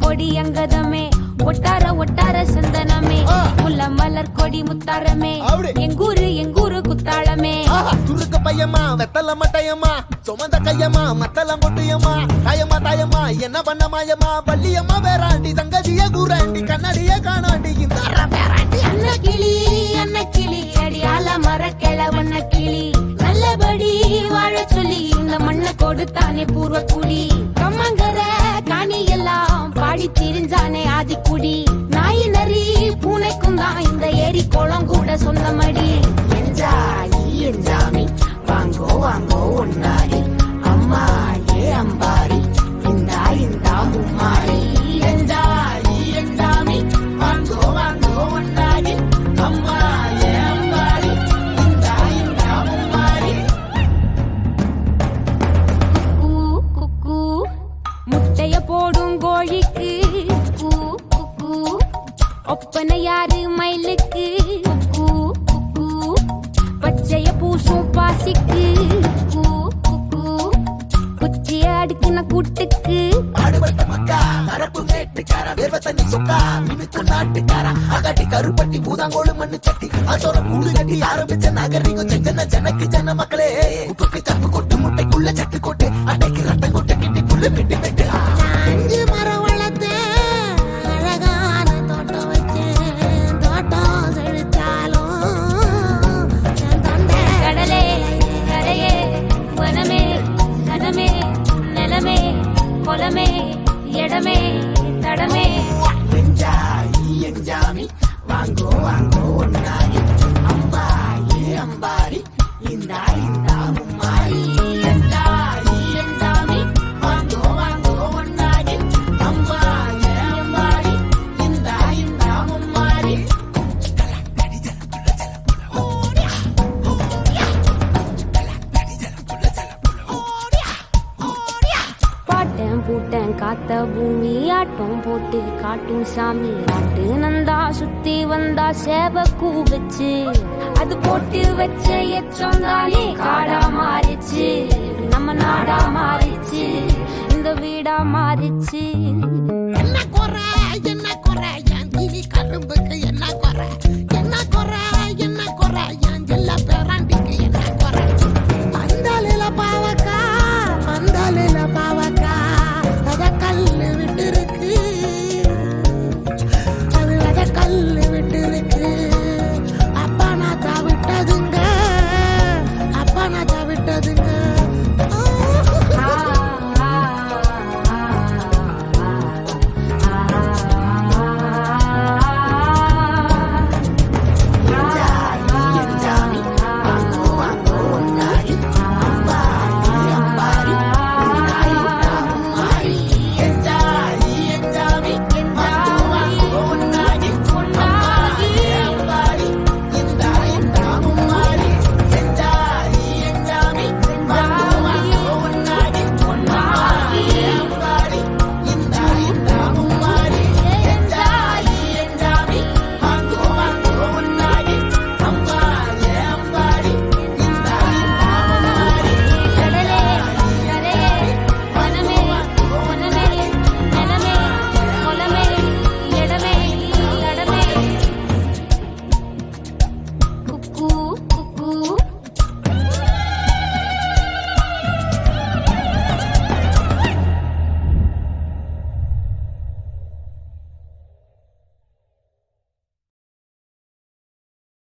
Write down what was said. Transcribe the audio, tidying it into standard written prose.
கொடி அங்கதமே ஒட்டார ஒட்டார சந்தனமே முல்ல மலர் கொடி முத்தாரமே எங்கூரு குத்தாளமே சுருக்க பையமா வெத்தல மட்டையம்மா சுமந்த கையம்மா மத்தலம் கொட்டியம்மா தாயம்மா தாயம்மா என்ன பண்ண மாயம்மா பள்ளியம்மா வேறாண்டி சங்கதிய கூறாண்டி கண்ணாடிய காணாண்டி இந்த அண்ண கிளி அடியால மரக்கிள வண்ண கிளி நல்லபடி வாழ சொல்லி இந்த மண்ணை கொடுத்தானே பூர்வ குடி கம்மங்கர காணி எல்லாம் பாடி திரிஞ்சானே ஆதிக்குடி நாய் நரி பூனைக்கும் தான் இந்த ஏரி குளம் கூட சொந்தமடி என்ஜாமி வாங்கோ வாங்கோ ஒன்னாரி அம்மா ஏ அம்பாரி இந்தா இந்தா மும்மாரி என்ஜாமி வாங்கோ வாங்கோ ஒன்னாரி அம்மா ஏ அம்பாரி இந்தா இந்தா மும்மாரி குக்கு முட்டைய போடும் கோழிக்கு குக்கு ஒப்பனை யாரு மயிலுக்கு குக்கு பச்சைய பூசும் பாசிக்கு குச்சிய அடுக்கின கூட்டுக்கு கருப்பட்டி பூதாங்கோடு மண்ணு சட்டி அதோட கூடு கட்டி ஆரம்பிச்ச நாகரிகம் செஞ்சன ஜனக்கு ஜன மக்களே உப்புக்கு தப்பு கொட்டு முட்டைக்குள்ள சட்டு கொட்டு அட்டைக்கு ரத்தம் கொட்டு கிட்டி புல்லு வெட்டி வெட்டு அஞ்சு மரம் வளர்த்தேன் அழகான தோட்டம் வச்சேன் தோட்டம் செழித்தாலும் கடலே கரையே வனமே கனமே நிலமே கொலமே இடமே தடமே என்ஜாமி வாங்கோ வாங்கோ ஒன்னாரி அம்பா ஏ அம்பாரி இந்தா இந்தா மும்மாரி என்ஜாமி வாங்கோ வாங்கோ ஒன்னாரி அம்பா ஏ அம்பாரி இந்தா இந்தா மும்மாரி பாட்டன் பூட்டன் காத்த பூமி ஆட்டம் போட்டு காட்டும் சாமி நாட்டு நந்தா சுத்தி வந்தா சேவ கூவச்சு அது போட்டு வச்ச எச்சம் தானே காடா மாறிச்சு நம்ம நாடா மாறிச்சு இந்த வீடா மாறிச்சு